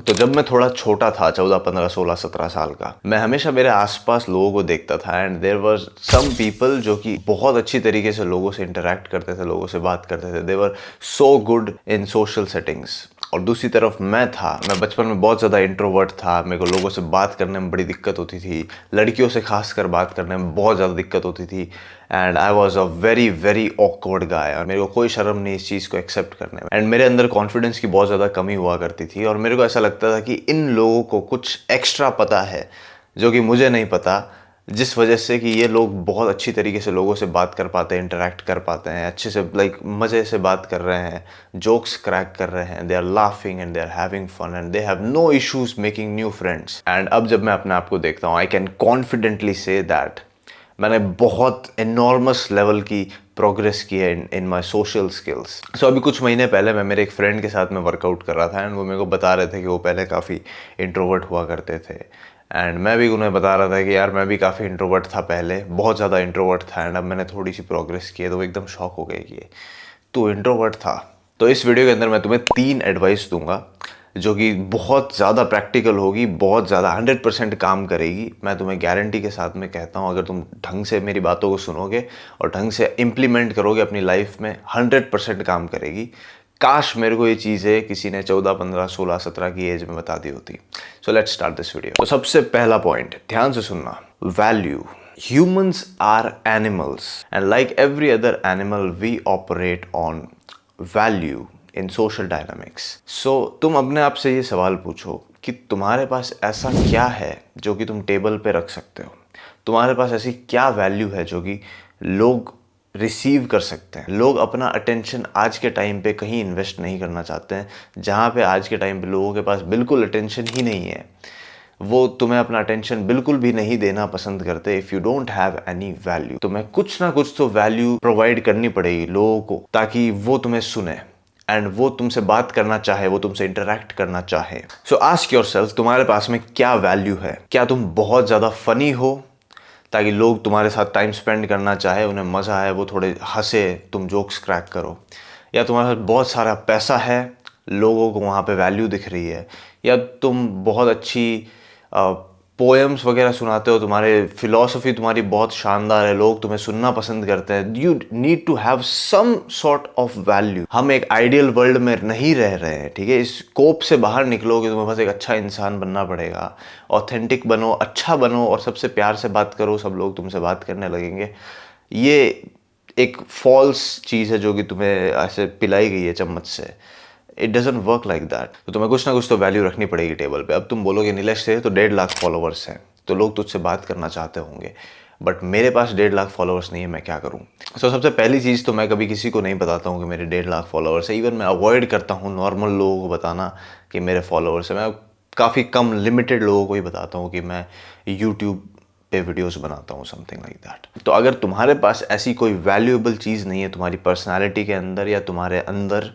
तो जब मैं थोड़ा छोटा था, 14, 15, 16, 17 साल का, मैं हमेशा मेरे आसपास लोगों को देखता था and there were some people जो कि बहुत अच्छी तरीके से लोगों से इंटरेक्ट करते थे, लोगों से बात करते थे। They were so good in social settings. और दूसरी तरफ मैं बचपन में बहुत ज़्यादा इंट्रोवर्ट था। मेरे को लोगों से बात करने में बड़ी दिक्कत होती थी, लड़कियों से खासकर बात करने में बहुत ज़्यादा दिक्कत होती थी। And I was a very very awkward guy, और मेरे को कोई शर्म नहीं इस चीज़ को एक्सेप्ट करने में। एंड मेरे अंदर कॉन्फिडेंस की बहुत ज़्यादा कमी हुआ करती थी, और मेरे को ऐसा लगता था कि इन लोगों को कुछ एक्स्ट्रा पता है जो कि मुझे नहीं पता, जिस वजह से कि ये लोग बहुत अच्छी तरीके से लोगों से बात कर पाते हैं, इंटरेक्ट कर पाते हैं अच्छे से, लाइक मज़े से बात कर रहे हैं, जोक्स क्रैक कर रहे हैं, they are laughing and they are having fun and they have no issues making new friends. And अब जब मैं अपने आप को देखता हूँ, I can confidently say that मैंने बहुत एनॉर्मस लेवल की प्रोग्रेस की है इन माई सोशल स्किल्स। सो अभी कुछ महीने पहले मैं मेरे एक फ्रेंड के साथ में वर्कआउट कर रहा था, एंड वो मेरे को बता रहे थे कि वो पहले काफ़ी इंट्रोवर्ट हुआ करते थे। एंड मैं भी उन्हें बता रहा था कि यार मैं भी काफ़ी इंट्रोवर्ट था पहले, बहुत ज़्यादा इंट्रोवर्ट था, एंड अब मैंने थोड़ी सी प्रोग्रेस की है। तो वो एकदम शॉक हो गए कि तू इंट्रोवर्ट था। तो इस वीडियो के अंदर मैं तुम्हें 3 एडवाइस दूंगा जो कि बहुत ज़्यादा प्रैक्टिकल होगी, बहुत ज़्यादा 100% काम करेगी। मैं तुम्हें गारंटी के साथ में कहता हूँ, अगर तुम ढंग से मेरी बातों को सुनोगे और ढंग से इम्प्लीमेंट करोगे अपनी लाइफ में, 100% काम करेगी। काश मेरे को ये चीज़ें किसी ने 14, 15, 16, 17 की एज में बता दी होती। So let's start this video. तो सबसे पहला पॉइंट, ध्यान से सुनना, value. Humans are animals, and like every other animal, we operate on value in social dynamics. So तुम अपने आप से ये सवाल पूछो कि तुम्हारे पास ऐसा क्या है जो कि तुम टेबल पे रख सकते हो। तुम्हारे पास ऐसी क्या वैल्यू है जो कि लोग रिसीव कर सकते हैं। लोग अपना अटेंशन आज के टाइम पे कहीं इन्वेस्ट नहीं करना चाहते हैं, जहाँ पे आज के टाइम पे लोगों के पास बिल्कुल अटेंशन ही नहीं है। वो तुम्हें अपना अटेंशन बिल्कुल भी नहीं देना पसंद करते। If you don't have any value, तुम्हें कुछ ना कुछ तो वैल्यू प्रोवाइड करनी पड़ेगी लोगों को, ताकि वो तुम्हें सुने एंड वो तुमसे बात करना चाहे, वो तुमसे इंटरेक्ट करना चाहे। सो आस्क योरसेल्फ, तुम्हारे पास में क्या वैल्यू है। क्या तुम बहुत ज़्यादा फनी हो ताकि लोग तुम्हारे साथ टाइम स्पेंड करना चाहे, उन्हें मज़ा आए, वो थोड़े हंसे, तुम जोक्स क्रैक करो। या तुम्हारे पास बहुत सारा पैसा है, लोगों को वहाँ पे वैल्यू दिख रही है। या तुम बहुत अच्छी पोएम्स वगैरह सुनाते हो, तुम्हारे फिलॉसफी तुम्हारी बहुत शानदार है, लोग तुम्हें सुनना पसंद करते हैं। You need to have some sort of value. हम एक आइडियल वर्ल्ड में नहीं रह रहे हैं, ठीक है। इस स्कोप से बाहर निकलोगे, तुम्हें बस एक अच्छा इंसान बनना पड़ेगा। ऑथेंटिक बनो, अच्छा बनो, और सबसे प्यार से बात करो, सब लोग तुमसे बात करने लगेंगे। ये एक फॉल्स चीज़ है जो कि तुम्हें ऐसे पिलाई गई है चम्मच से। It doesn't work like that. तो तुम्हें कुछ ना कुछ तो वैल्यू रखनी पड़ेगी टेबल पे। अब तुम बोलोगे नीलेश से तो 1.5 लाख फॉलोअर्स हैं, तो लोग तुझसे बात करना चाहते होंगे, बट मेरे पास 1.5 लाख फॉलोअर्स नहीं है, मैं क्या करूँ। सो सबसे पहली चीज़ तो मैं कभी किसी को नहीं बताता हूँ कि मेरे 1.5 लाख फॉलोअर्स है। इवन मैं अवॉइड करता हूँ नॉर्मल लोगों को बताना कि मेरे फॉलोअर्स है। मैं काफ़ी कम लिमिटेड लोगों को ही बताता हूँ कि मैं यूट्यूब पे वीडियोस बनाता हूँ, समथिंग लाइक दैट। तो अगर तुम्हारे पास ऐसी कोई वैल्यूएबल चीज़ नहीं है तुम्हारी पर्सनैलिटी के अंदर या तुम्हारे अंदर,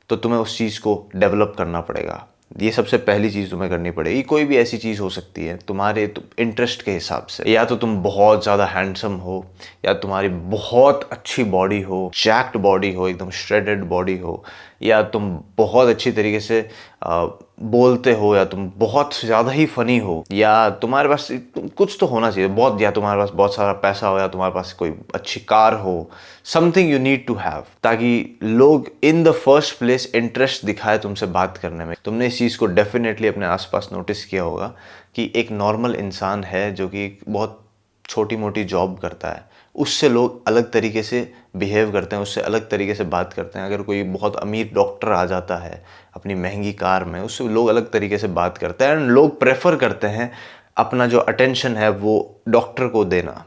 तो तुम्हें उस चीज़ को डेवलप करना पड़ेगा। ये सबसे पहली चीज़ तुम्हें करनी पड़ेगी। कोई भी ऐसी चीज़ हो सकती है तुम्हारे इंटरेस्ट के हिसाब से। या तो तुम बहुत ज़्यादा हैंडसम हो, या तुम्हारी बहुत अच्छी बॉडी हो, जैक्ड बॉडी हो, एकदम श्रेडेड बॉडी हो, या तुम बहुत अच्छी तरीके से बोलते हो, या तुम बहुत ज़्यादा ही फनी हो, या तुम्हारे पास कुछ तो होना चाहिए बहुत, या तुम्हारे पास बहुत सारा पैसा हो, या तुम्हारे पास कोई अच्छी कार हो। Something you need to have, ताकि लोग in the first place interest दिखाए तुमसे बात करने में। तुमने इस चीज़ को डेफिनेटली अपने आसपास नोटिस किया होगा कि एक नॉर्मल इंसान है जो कि बहुत छोटी मोटी जॉब करता है, उससे लोग अलग तरीके से बिहेव करते हैं, उससे अलग तरीके से बात करते हैं। अगर कोई बहुत अमीर डॉक्टर आ जाता है अपनी महंगी कार में, उससे लोग अलग तरीके से बात करते हैं, एंड लोग प्रेफर करते हैं अपना जो अटेंशन है वो डॉक्टर को देना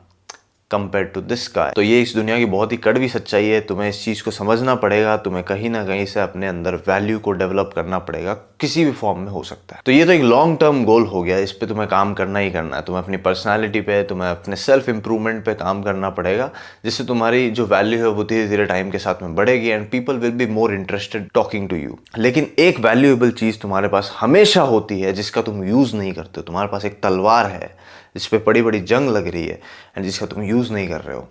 कंपेयर टू दिस गाय। तो ये इस दुनिया की बहुत ही कड़वी सच्चाई है। तुम्हें इस चीज़ को समझना पड़ेगा। तुम्हें कहीं ना कहीं से अपने अंदर वैल्यू को डेवलप करना पड़ेगा, किसी भी फॉर्म में हो सकता है। तो ये तो एक लॉन्ग टर्म गोल हो गया, इस पे तुम्हें काम करना ही करना है। तुम्हें अपनी पर्सनालिटी पे, तुम्हें अपने सेल्फ इंप्रूवमेंट पे काम करना पड़ेगा, जिससे तुम्हारी जो वैल्यू है वो धीरे धीरे टाइम के साथ में बढ़ेगी, and people will be more interested talking to you. लेकिन एक वैल्यूएबल चीज़ तुम्हारे पास हमेशा होती है जिसका तुम यूज़ नहीं करते हो। तुम्हारे पास एक तलवार है जिस पे बड़ी बड़ी जंग लग रही है, एंड जिसका तुम यूज़ नहीं कर रहे हो,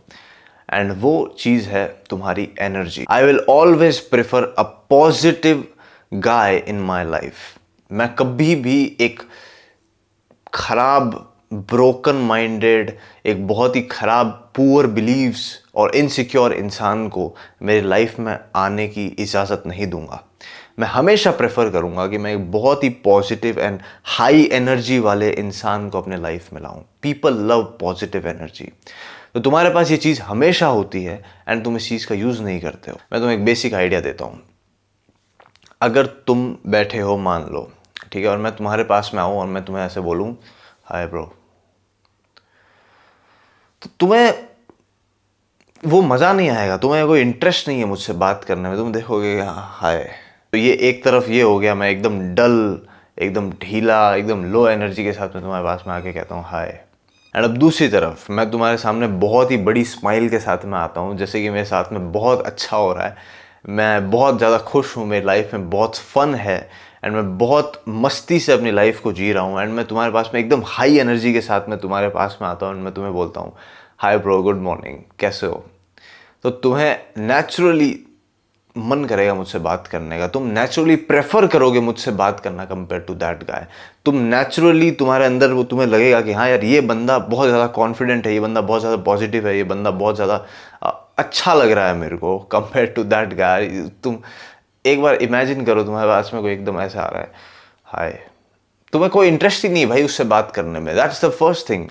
एंड वो चीज़ है तुम्हारी energy. I will always prefer a positive guy in my life. मैं कभी भी एक खराब, ब्रोकन माइंडेड, एक बहुत ही खराब पुअर बिलीव्स और इनसिक्योर इंसान को मेरी लाइफ में आने की इजाज़त नहीं दूंगा। मैं हमेशा प्रेफर करूंगा कि मैं एक बहुत ही पॉजिटिव एंड हाई एनर्जी वाले इंसान को अपने लाइफ में लाऊं। People love positive energy. तो तुम्हारे पास ये चीज़ हमेशा होती है एंड तुम इस चीज़ का यूज़ नहीं करते हो। मैं तुम्हें एक बेसिक आइडिया देता हूँ। अगर तुम बैठे हो, मान लो, ठीक है, और मैं तुम्हारे पास में आऊँ और मैं तुम्हें ऐसे बोलूँ, हाय ब्रो, तो तुम्हें वो मज़ा नहीं आएगा, तुम्हें कोई इंटरेस्ट नहीं है मुझसे बात करने में। तुम देखोगे हाय। तो ये एक तरफ ये हो गया, मैं एकदम डल, एकदम ढीला, एकदम लो एनर्जी के साथ में तुम्हारे पास में आके कहता हूँ हाय। एंड अब दूसरी तरफ मैं तुम्हारे सामने बहुत ही बड़ी स्माइल के साथ में आता हूँ, जैसे कि मेरे साथ में बहुत अच्छा हो रहा है, मैं बहुत ज़्यादा खुश हूँ, मेरी लाइफ में बहुत फन है एंड मैं बहुत मस्ती से अपनी लाइफ को जी रहा हूँ। एंड मैं तुम्हारे पास में एकदम हाई एनर्जी के साथ में तुम्हारे पास में आता हूँ एंड मैं तुम्हें बोलता हूँ हाय ब्रो, गुड मॉर्निंग, कैसे हो। तो तुम्हें नेचुरली मन करेगा मुझसे बात करने का, तुम नेचुरली प्रेफर करोगे मुझसे बात करना कंपेयर टू दैट गाय। तुम नेचुरली, तुम्हारे अंदर वो तुम्हें लगेगा कि हाँ यार, ये बंदा बहुत ज़्यादा कॉन्फिडेंट है, ये बंदा बहुत ज़्यादा पॉजिटिव है, ये बंदा बहुत ज़्यादा अच्छा लग रहा है मेरे को कंपेयर टू दैट गाय। तुम एक बार इमेजिन करो, तुम्हारे पास में कोई एकदम ऐसा आ रहा है, हाय, तुम्हें कोई इंटरेस्ट ही नहीं है भाई उससे बात करने में। That's the first thing.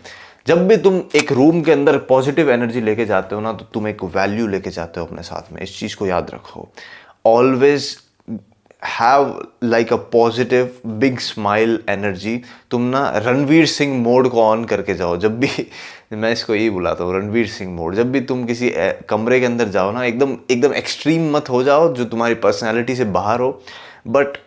जब भी तुम एक रूम के अंदर पॉजिटिव एनर्जी लेके जाते हो ना, तो तुम एक वैल्यू लेके जाते हो अपने साथ में। इस चीज़ को याद रखो। Always have like a positive big smile energy. तुम ना रणवीर सिंह मोड को ऑन करके जाओ जब भी मैं इसको यही बुलाता हूँ, रणवीर सिंह मोड। जब भी तुम किसी कमरे के अंदर जाओ ना, एकदम एकदम एक्सट्रीम मत हो जाओ जो तुम्हारी पर्सनैलिटी से बाहर हो, but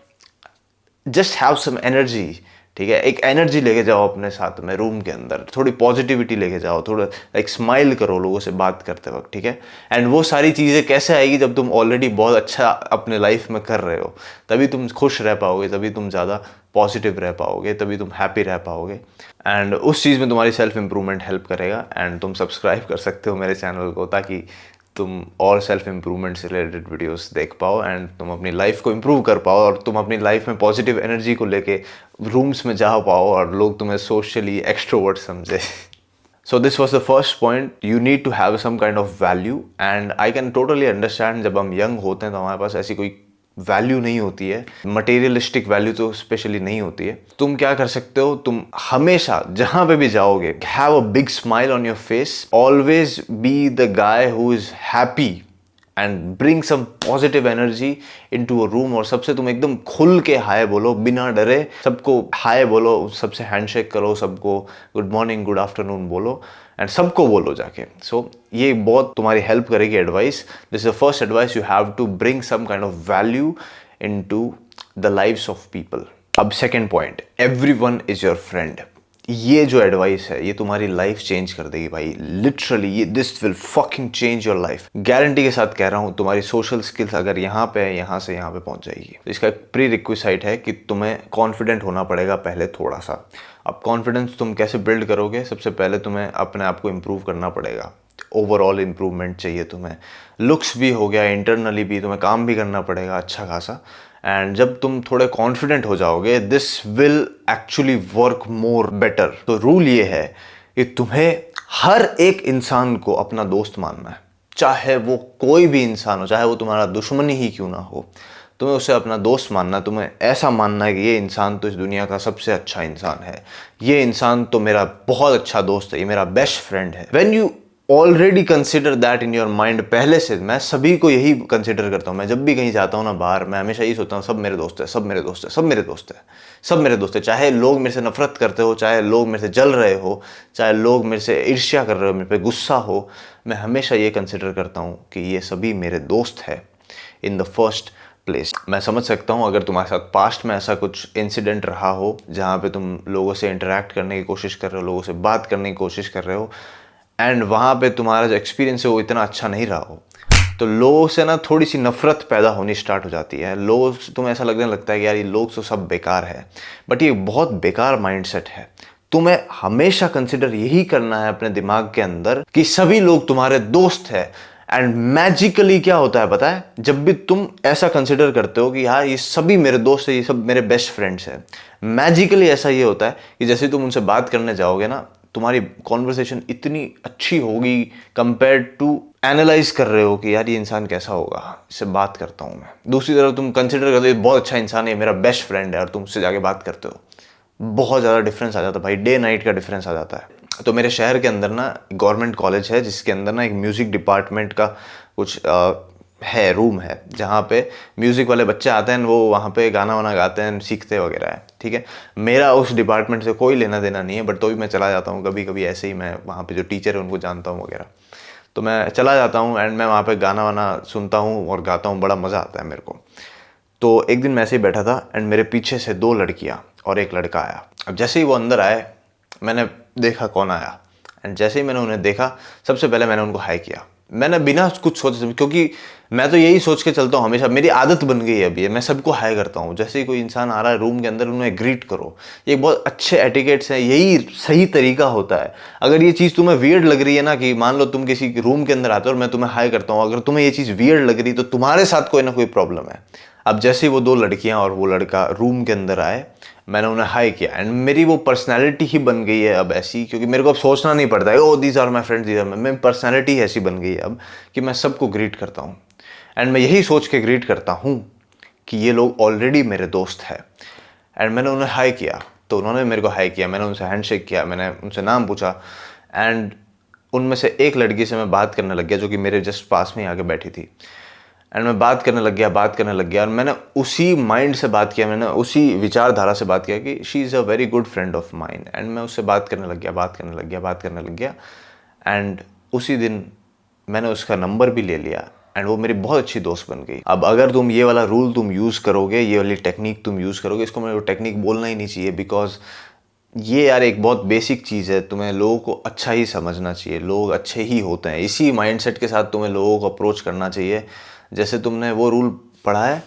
just have some energy. ठीक है, एक एनर्जी लेके जाओ अपने साथ में रूम के अंदर, थोड़ी पॉजिटिविटी लेके जाओ, थोड़ा लाइक स्माइल करो लोगों से बात करते वक्त। ठीक है, एंड वो सारी चीज़ें कैसे आएगी जब तुम ऑलरेडी बहुत अच्छा अपने लाइफ में कर रहे हो, तभी तुम खुश रह पाओगे, तभी तुम ज़्यादा पॉजिटिव रह पाओगे, तभी तुम हैप्पी रह पाओगे। एंड उस चीज़ में तुम्हारी सेल्फ इंप्रूवमेंट हेल्प करेगा। एंड तुम सब्सक्राइब कर सकते हो मेरे चैनल को, ताकि तुम और सेल्फ इम्प्रूवमेंट से रिलेटेड वीडियोस देख पाओ एंड तुम अपनी लाइफ को इम्प्रूव कर पाओ, और तुम अपनी लाइफ में पॉजिटिव एनर्जी को लेके रूम्स में जा पाओ और लोग तुम्हें सोशली एक्सट्रोवर्ट समझे। So this was the first point. You need to have some kind of value, and I can totally understand जब हम यंग होते हैं तो हमारे पास ऐसी कोई वैल्यू नहीं होती है, मटेरियलिस्टिक वैल्यू तो स्पेशली नहीं होती है। तुम क्या कर सकते हो, तुम हमेशा जहां पे भी जाओगे, have a big smile on your face, always be the guy who is happy and bring some positive energy into a room. और सबसे तुम एकदम खुल के हाय बोलो, बिना डरे सबको हाय बोलो, सबसे हैंडशेक करो, सबको गुड मॉर्निंग, गुड आफ्टरनून बोलो एंड सबको बोलो जाके। सो ये बहुत तुम्हारी हेल्प करेगी advice. This is the first advice, you have to bring some kind of value into the lives of people. अब second point, everyone is your friend. ये जो एडवाइस है ये तुम्हारी लाइफ चेंज कर देगी भाई, लिटरली। ये this will fucking change your life, guarantee के साथ कह रहा हूँ। तुम्हारी सोशल स्किल्स अगर यहाँ पे है, यहाँ से यहाँ पे पहुँच जाएगी। तो इसका एक प्री रिक्विसाइट है कि तुम्हें कॉन्फिडेंट होना पड़ेगा पहले थोड़ा सा। अब कॉन्फिडेंस तुम कैसे बिल्ड करोगे, सबसे पहले तुम्हें अपने आप को इम्प्रूव करना पड़ेगा। ओवरऑल इम्प्रूवमेंट चाहिए तुम्हें, लुक्स भी हो गया, इंटरनली भी तुम्हें काम भी करना पड़ेगा अच्छा खासा। एंड जब तुम थोड़े कॉन्फिडेंट हो जाओगे, this will actually work more better. तो रूल ये है कि तुम्हें हर एक इंसान को अपना दोस्त मानना है, चाहे वो कोई भी इंसान हो, चाहे वो तुम्हारा दुश्मन ही क्यों ना हो, तुम्हें उसे अपना दोस्त मानना है। तुम्हें ऐसा मानना है कि ये इंसान तो इस दुनिया का सबसे अच्छा इंसान है, ये इंसान तो मेरा बहुत अच्छा दोस्त है, ये मेरा बेस्ट फ्रेंड है। When you already consider that in your mind, पहले से मैं सभी को यही कंसिडर करता हूँ। मैं जब भी कहीं जाता हूँ ना बाहर, मैं हमेशा यही सोचता हूँ सब मेरे दोस्त है, सब मेरे दोस्त है, सब मेरे दोस्त है, सब मेरे दोस्त है। चाहे लोग मेरे से नफरत करते हो, चाहे लोग मेरे से जल रहे हो, चाहे लोग मेरे से ईर्ष्या कर रहे हो, मेरे पे गुस्सा हो, मैं हमेशा ये कंसिडर करता हूँ कि ये सभी मेरे दोस्त है इन द फर्स्ट प्लेस। मैं समझ सकता हूँ अगर तुम्हारे साथ पास्ट में ऐसा कुछ इंसिडेंट रहा हो जहाँ पे तुम लोगों से इंटरेक्ट करने की कोशिश कर रहे हो, लोगों से बात करने की कोशिश कर रहे हो, एंड वहाँ पे तुम्हारा जो एक्सपीरियंस है वो इतना अच्छा नहीं रहा हो, तो लोगों से ना थोड़ी सी नफरत पैदा होनी स्टार्ट हो जाती है। लोगों से तुम्हें ऐसा लगने लगता है कि यार ये लोग तो सब बेकार है, बट ये बहुत बेकार माइंडसेट है। तुम्हें हमेशा कंसिडर यही करना है अपने दिमाग के अंदर कि सभी लोग तुम्हारे दोस्त है, एंड मैजिकली क्या होता है पता है, जब भी तुम ऐसा कंसिडर करते हो कि यार ये सभी मेरे दोस्त है, ये सब मेरे बेस्ट फ्रेंड्स हैं, मैजिकली ऐसा ये होता है कि जैसे तुम उनसे बात करने जाओगे ना, तुम्हारी कॉन्वर्सेशन इतनी अच्छी होगी कंपेयर टू एनालाइज कर रहे हो कि यार ये इंसान कैसा होगा, इससे बात करता हूँ मैं। दूसरी तरफ तुम कंसिडर करते हो बहुत अच्छा इंसान है, मेरा बेस्ट फ्रेंड है, और तुम उससे जाके बात करते हो, बहुत ज़्यादा डिफरेंस आ जाता है भाई, डे नाइट का डिफरेंस आ जाता है। तो मेरे शहर के अंदर ना गवर्नमेंट कॉलेज है, जिसके अंदर ना एक म्यूज़िक डिपार्टमेंट का कुछ है, रूम है, जहाँ पे म्यूज़िक वाले बच्चे आते हैं, वो वहाँ पे गाना वाना गाते हैं, सीखते वगैरह है, ठीक है। मेरा उस डिपार्टमेंट से कोई लेना देना नहीं है, बट तो भी मैं चला जाता हूँ कभी कभी, ऐसे ही मैं वहाँ पे जो टीचर है उनको जानता हूँ वगैरह, तो मैं चला जाता हूँ एंड मैं वहाँ पे गाना वाना सुनता हूँ और गाता हूँ, बड़ा मज़ा आता है मेरे को। तो एक दिन मैं ऐसे ही बैठा था एंड मेरे पीछे से 2 लड़कियाँ और एक लड़का आया। अब जैसे ही वो अंदर आए, मैंने देखा कौन आया, एंड जैसे ही मैंने उन्हें देखा, सबसे पहले मैंने उनको हाई किया। मैंने बिना कुछ सोचे, क्योंकि मैं तो यही सोच के चलता हूँ हमेशा, मेरी आदत बन गई है अभी, मैं सबको हाई करता हूँ। जैसे ही कोई इंसान आ रहा है रूम के अंदर, उन्हें ग्रीट करो, ये बहुत अच्छे एटिकेट्स हैं, यही सही तरीका होता है। अगर ये चीज़ तुम्हें वियर्ड लग रही है ना, कि मान लो तुम किसी रूम के अंदर आते हो और मैं तुम्हें हाई करता हूँ, अगर तुम्हें ये चीज़ वियर्ड लग रही तो तुम्हारे साथ कोई ना कोई प्रॉब्लम है। अब जैसे ही वो 2 लड़कियां और वो लड़का रूम के अंदर आए, मैंने उन्हें हाई किया एंड मेरी वो पर्सनैलिटी ही बन गई है अब ऐसी, क्योंकि मेरे को अब सोचना नहीं पड़ता है oh these are my friends, these are मेरी पर्सनैलिटी ऐसी बन गई है अब कि मैं सबको ग्रीट करता हूँ। एंड मैं यही सोच के ग्रीट करता हूँ कि ये लोग ऑलरेडी मेरे दोस्त हैं। एंड मैंने उन्हें हाई किया तो उन्होंने मेरे को हाई किया, मैंने उनसे हैंडशेक किया, मैंने उनसे नाम पूछा, एंड उनमें से एक लड़की से मैं बात करने लग गया जो कि मेरे जस्ट पास में ही आके बैठी थी। एंड मैं बात करने लग गया और मैंने उसी माइंड से बात किया, मैंने उसी विचारधारा से बात किया कि she is a very good friend of mine. And मैं उससे बात करने लग गया एंड उसी दिन मैंने उसका नंबर भी ले लिया एंड वो मेरी बहुत अच्छी दोस्त बन गई। अब अगर तुम ये वाला रूल तुम यूज़ करोगे, ये वाली टेक्निक तुम यूज़ करोगे, इसको मेरे को टेक्निक बोलना ही नहीं चाहिए, बिकॉज ये यार एक बहुत बेसिक चीज़ है, तुम्हें लोगों को अच्छा ही समझना चाहिए, लोग अच्छे ही होते हैं, इसी माइंडसेट के साथ तुम्हें लोगों को अप्रोच करना चाहिए। जैसे तुमने वो रूल पढ़ा है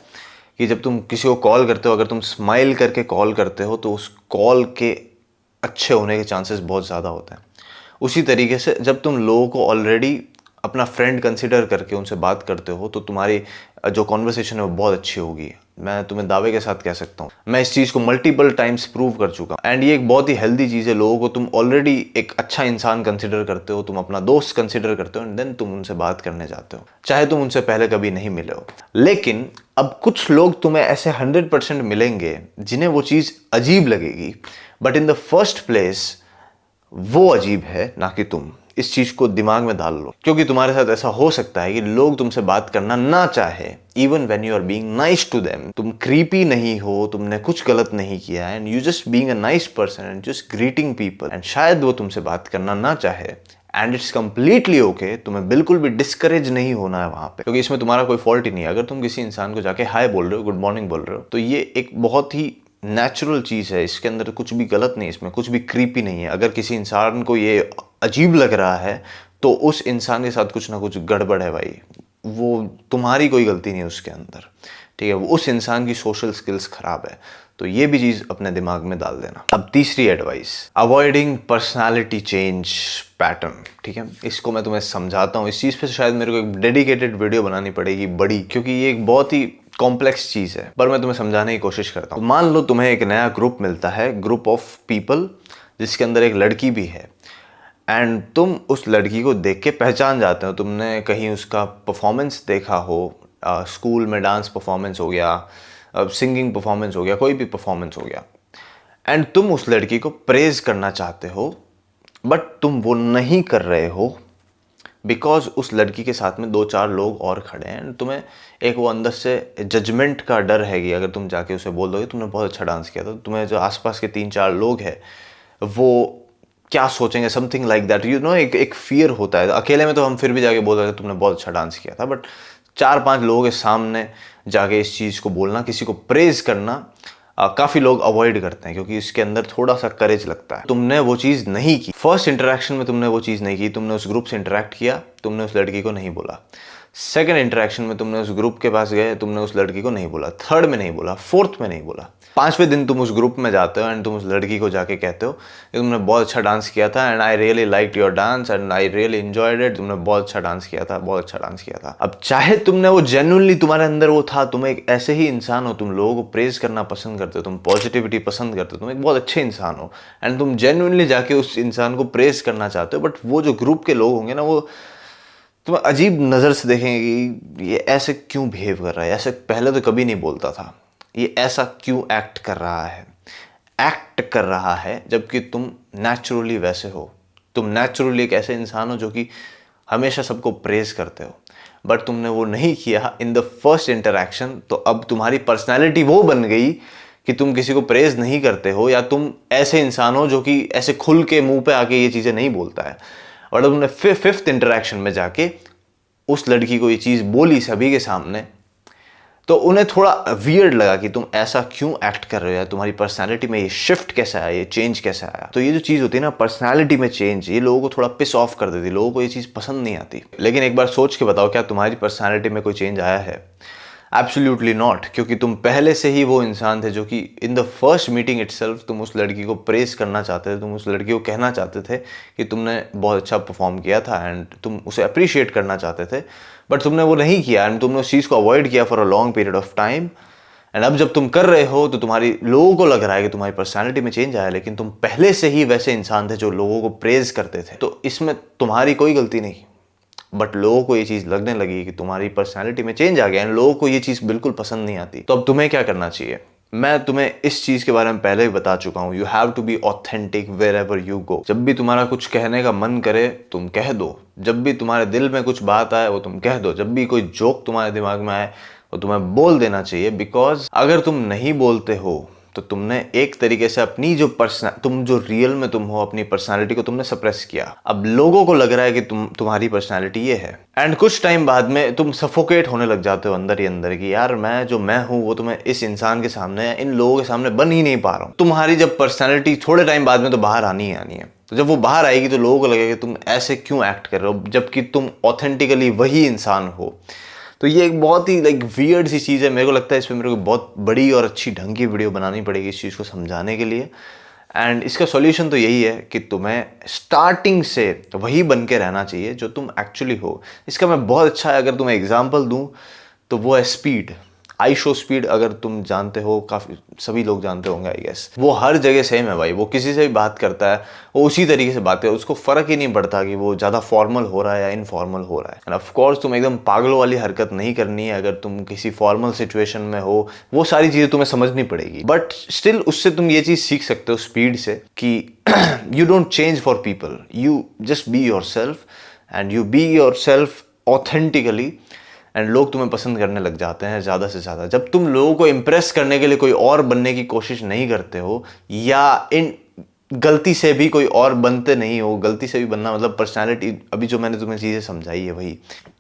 कि जब तुम किसी को कॉल करते हो, अगर तुम स्माइल करके कॉल करते हो तो उस कॉल के अच्छे होने के चांसेस बहुत ज़्यादा होते हैं। उसी तरीके से जब तुम लोगों को ऑलरेडी अपना फ्रेंड कंसिडर करके उनसे बात करते हो तो तुम्हारी जो कॉन्वर्सेशन है वो बहुत अच्छी होगी। मैं तुम्हें दावे के साथ कह सकता हूँ, मैं इस चीज़ को मल्टीपल टाइम्स प्रूव कर चुका हूँ। एंड ये एक बहुत ही हेल्दी चीज़ है, लोगों को तुम ऑलरेडी एक अच्छा इंसान कंसिडर करते हो, तुम अपना दोस्त कंसिडर करते हो, एंड देन तुम उनसे बात करने जाते हो, चाहे तुम उनसे पहले कभी नहीं मिले हो। लेकिन अब कुछ लोग तुम्हें ऐसे 100% मिलेंगे जिन्हें वो चीज़ अजीब लगेगी, but in the first place वो अजीब है ना कि तुम। इस चीज को दिमाग में डाल लो, क्योंकि तुम्हारे साथ ऐसा हो सकता है कि लोग तुमसे बात करना ना चाहे, even when you are being nice to them. तुम क्रीपी नहीं हो, तुमने कुछ गलत नहीं किया, and you just being a nice person and just greeting people, एंड शायद वो तुमसे बात करना ना चाहे, एंड इट्स कंप्लीटली ओके। तुम्हें बिल्कुल भी डिस्करेज नहीं होना है वहां पे, क्योंकि इसमें तुम्हारा कोई फॉल्ट ही नहीं है। अगर तुम किसी इंसान को जाके हाय बोल रहे हो, गुड मॉर्निंग बोल रहे हो, तो ये एक बहुत ही नेचुरल चीज़ है, इसके अंदर कुछ भी गलत नहीं, इसमें कुछ भी क्रीपी नहीं है। अगर किसी इंसान को ये अजीब लग रहा है तो उस इंसान के साथ कुछ ना कुछ गड़बड़ है भाई, वो तुम्हारी कोई गलती नहीं है उसके अंदर, ठीक है, वो उस इंसान की सोशल स्किल्स खराब है। तो ये भी चीज़ अपने दिमाग में डाल देना। अब तीसरी advice, avoiding personality change pattern, ठीक है, इसको मैं तुम्हें समझाता हूँ। इस चीज़ पे शायद मेरे को एक डेडिकेटेड वीडियो बनानी पड़ेगी बड़ी, क्योंकि ये एक बहुत ही कॉम्प्लेक्स चीज़ है, पर मैं तुम्हें समझाने की कोशिश करता हूँ। मान लो तुम्हें एक नया ग्रुप मिलता है, ग्रुप ऑफ पीपल, जिसके अंदर एक लड़की भी है, एंड तुम उस लड़की को देख के पहचान जाते हो। तुमने कहीं उसका परफॉर्मेंस देखा हो, स्कूल में डांस परफॉर्मेंस हो गया, सिंगिंग परफॉर्मेंस हो गया, कोई भी परफॉर्मेंस हो गया, एंड तुम उस लड़की को प्रेज करना चाहते हो, बट तुम वो नहीं कर रहे हो बिकॉज उस लड़की के साथ में 2-4 लोग और खड़े हैं, एंड तुम्हें एक वो अंदर से जजमेंट का डर है कि अगर तुम जाके उसे बोल दोगे तुमने बहुत अच्छा डांस किया, तो तुम्हें जो आसपास के 3-4 लोग हैं वो क्या सोचेंगे, something like that, you know, एक फियर होता है। अकेले में तो हम फिर भी जाके बोल रहे थे तुमने बहुत अच्छा डांस किया था, बट 4-5 लोगों के सामने जाके इस चीज़ को बोलना, किसी को प्रेज करना, काफ़ी लोग अवॉइड करते हैं, क्योंकि इसके अंदर थोड़ा सा करेज लगता है। तुमने वो चीज़ नहीं की, फर्स्ट इंटरेक्शन में तुमने वो चीज़ नहीं की, तुमने उस ग्रुप से इंटरेक्ट किया, तुमने उस लड़की को नहीं बोला। सेकंड इंटरेक्शन में तुमने उस ग्रुप के पास गए, तुमने उस लड़की को नहीं बोला, थर्ड में नहीं बोला, फोर्थ में नहीं बोला, पांचवें दिन तुम उस ग्रुप में जाते हो एंड तुम उस लड़की को जाके कहते हो कि तुमने बहुत अच्छा डांस किया था and I really liked your dance and I really enjoyed it, तुमने बहुत अच्छा डांस किया था, बहुत अच्छा डांस किया था। अब चाहे तुमने वो जेन्युइनली तुम्हारे अंदर वो था, तुम एक ऐसे ही इंसान हो, तुम लोगों को प्रेज करना पसंद करते हो, तुम पॉजिटिविटी पसंद करते हो, तुम एक बहुत अच्छे इंसान हो एंड तुम जेन्युइनली जाके उस इंसान को प्रेज करना चाहते हो, बट वो जो ग्रुप के लोग होंगे ना, वो तुम्हें अजीब नज़र से देखेंगे कि ये ऐसे क्यों बिहेव कर रहा है, ऐसे पहले तो कभी नहीं बोलता था, ये ऐसा क्यों एक्ट कर रहा है, जबकि तुम नेचुरली वैसे हो, तुम नेचुरली एक ऐसे इंसान हो जो कि हमेशा सबको प्रेज करते हो, बट तुमने वो नहीं किया इन द फर्स्ट इंटरेक्शन। तो अब तुम्हारी पर्सनैलिटी वो बन गई कि तुम किसी को प्रेज नहीं करते हो, या तुम ऐसे इंसान हो जो कि ऐसे खुल के मुंह पे आके ये चीज़ें नहीं बोलता है। और तुमने फिफ्थ इंटरेक्शन में जाके उस लड़की को ये चीज़ बोली सभी के सामने, तो उन्हें थोड़ा वियर्ड लगा कि तुम ऐसा क्यों एक्ट कर रहे हो, तुम्हारी पर्सनालिटी में ये शिफ्ट कैसे आया, ये चेंज कैसे आया। तो ये जो चीज़ होती है ना पर्सनालिटी में चेंज, ये लोगों को थोड़ा पिस ऑफ कर देती, लोगों को ये चीज़ पसंद नहीं आती। लेकिन एक बार सोच के बताओ, क्या तुम्हारी पर्सनालिटी में कोई चेंज आया है? एब्सोल्युटली नॉट, क्योंकि तुम पहले से ही वो इंसान थे जो कि इन द फर्स्ट मीटिंग इटसेल्फ तुम उस लड़की को प्रेज करना चाहते थे, तुम उस लड़की को कहना चाहते थे कि तुमने बहुत अच्छा परफॉर्म किया था एंड तुम उसे अप्रिशिएट करना चाहते थे, बट तुमने वो नहीं किया एंड तुमने उस चीज़ को अवॉइड किया for a long period of time. And अब जब तुम कर रहे हो तो तुम्हारी लोगों को लग रहा है कि तुम्हारी पर्सनालिटी में चेंज आया, लेकिन तुम पहले से ही वैसे इंसान थे जो लोगों को प्रेज करते थे। तो इसमें तुम्हारी कोई गलती नहीं, बट लोगों को ये चीज़ लगने लगी कि तुम्हारी पर्सनालिटी में चेंज आ गया एंड लोगों को ये चीज़ बिल्कुल पसंद नहीं आती। तो अब तुम्हें क्या करना चाहिए? मैं तुम्हें इस चीज़ के बारे में पहले ही बता चुका हूँ। You have to be authentic wherever you go. जब भी तुम्हारा कुछ कहने का मन करे तुम कह दो, जब भी तुम्हारे दिल में कुछ बात आए वो तुम कह दो, जब भी कोई जोक तुम्हारे दिमाग में आए वो तुम्हें बोल देना चाहिए। बिकॉज अगर तुम नहीं बोलते हो तो तुमने एक तरीके से अपनी जो तुम जो रियल में तुम हो, अपनी पर्सनालिटी को तुमने सप्रेस किया। अब लोगों को लग रहा है कि तुम्हारी पर्सनालिटी ये है, एंड कुछ टाइम बाद में तुम सफोकेट होने लग जाते हो अंदर ही अंदर कि यार मैं जो मैं हूँ वो तो मैं इस इंसान के सामने, इन लोगों के सामने बन ही नहीं पा रहा हूँ। तुम्हारी जब पर्सनैलिटी थोड़े टाइम बाद में तो बाहर आनी ही आनी है, तो जब वो बाहर आएगी तो लोगों को लगेगा कि तुम ऐसे क्यों एक्ट कर रहे हो जबकि तुम ऑथेंटिकली वही इंसान हो। तो ये एक बहुत ही वियर्ड सी चीज़ है। मेरे को लगता है इस पर मेरे को बहुत बड़ी और अच्छी ढंग की वीडियो बनानी पड़ेगी इस चीज़ को समझाने के लिए। एंड इसका सॉल्यूशन तो यही है कि तुम्हें स्टार्टिंग से वही बन के रहना चाहिए जो तुम एक्चुअली हो। इसका मैं बहुत अच्छा अगर तुम्हें एग्जांपल दूं तो वो है स्पीड। आई शो स्पीड, अगर तुम जानते हो, काफ़ी सभी लोग जानते होंगे आई गेस। वो हर जगह सेम है भाई, वो किसी से भी बात करता है वो उसी तरीके से बात करता है, उसको फ़र्क ही नहीं पड़ता कि वो ज़्यादा फॉर्मल हो रहा है या इनफॉर्मल हो रहा है। एंड ऑफ कोर्स तुम एकदम पागलों वाली हरकत नहीं करनी है। अगर तुम किसी फॉर्मल सिचुएशन में हो वो सारी चीज़ें तुम्हें समझनी पड़ेगी, बट स्टिल उससे तुम ये चीज़ सीख सकते हो स्पीड से कि you don't change for people, you just be your self and you be your self authentically, and लोग तुम्हें पसंद करने लग जाते हैं ज़्यादा से ज़्यादा। जब तुम लोगों को इम्प्रेस करने के लिए कोई और बनने की कोशिश नहीं करते हो, या इन गलती से भी कोई और बनते नहीं हो, गलती से भी बनना मतलब पर्सनालिटी, अभी जो मैंने तुम्हें चीज़ें समझाई है वही,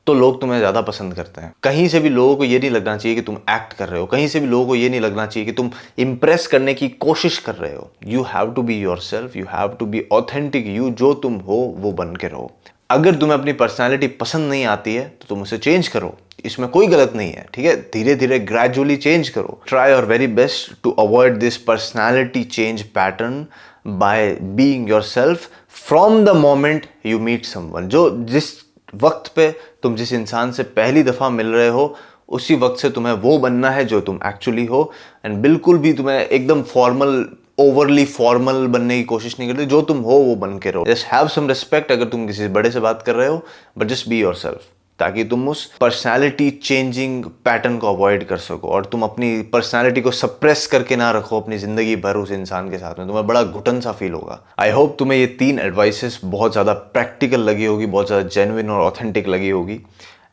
तो लोग तुम्हें ज़्यादा पसंद करते हैं। कहीं से भी लोगों को ये नहीं लगना चाहिए कि तुम एक्ट कर रहे हो, कहीं से भी लोगों को ये नहीं लगना चाहिए कि तुम इम्प्रेस करने की कोशिश कर रहे हो। You have to be yourself, you have to be authentic, you जो तुम हो वो बन के रहो। अगर तुम्हें अपनी पर्सनालिटी पसंद नहीं आती है तो तुम उसे चेंज करो, इसमें कोई गलत नहीं है, ठीक है। धीरे धीरे ग्रेजुअली चेंज करो। Try your very best to avoid this personality change pattern by being yourself from the moment you meet someone. जो जिस वक्त पे तुम जिस इंसान से पहली दफ़ा मिल रहे हो उसी वक्त से तुम्हें वो बनना है जो तुम एक्चुअली हो। एंड बिल्कुल भी तुम्हें एकदम फॉर्मल, ओवरली फॉर्मल बनने की कोशिश नहीं करते, जो तुम हो वो बन के रहो। जस्ट हैव सम रिस्पेक्ट अगर तुम किसी बड़े से बात कर रहे हो, बट जस्ट बी योरसेल्फ, ताकि तुम उस पर्सनालिटी चेंजिंग पैटर्न को अवॉइड कर सको और तुम अपनी पर्सनालिटी को सप्रेस करके ना रखो अपनी जिंदगी भर उस इंसान के साथ में। तुम्हें बड़ा घुटन सा फील होगा। आई होप तुम्हें ये 3 एडवाइसेस बहुत ज़्यादा प्रैक्टिकल लगी होगी, बहुत ज़्यादा जेन्युइन और ऑथेंटिक लगी होगी।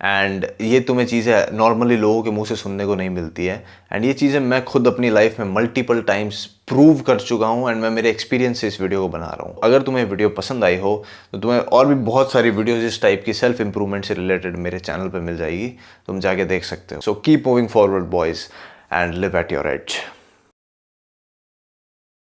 एंड ये तुम्हें चीज़ें नॉर्मली लोगों के मुंह से सुनने को नहीं मिलती है, एंड ये चीज़ें मैं खुद अपनी लाइफ में मल्टीपल टाइम्स प्रूव कर चुका हूँ, एंड मैं मेरे एक्सपीरियंस से इस वीडियो को बना रहा हूँ। अगर तुम्हें वीडियो पसंद आई हो तो तुम्हें और भी बहुत सारी वीडियोज इस टाइप की सेल्फ इंप्रूवमेंट से रिलेटेड मेरे चैनल पर मिल जाएगी, तुम जाके देख सकते हो। So keep moving forward boys and live at your age.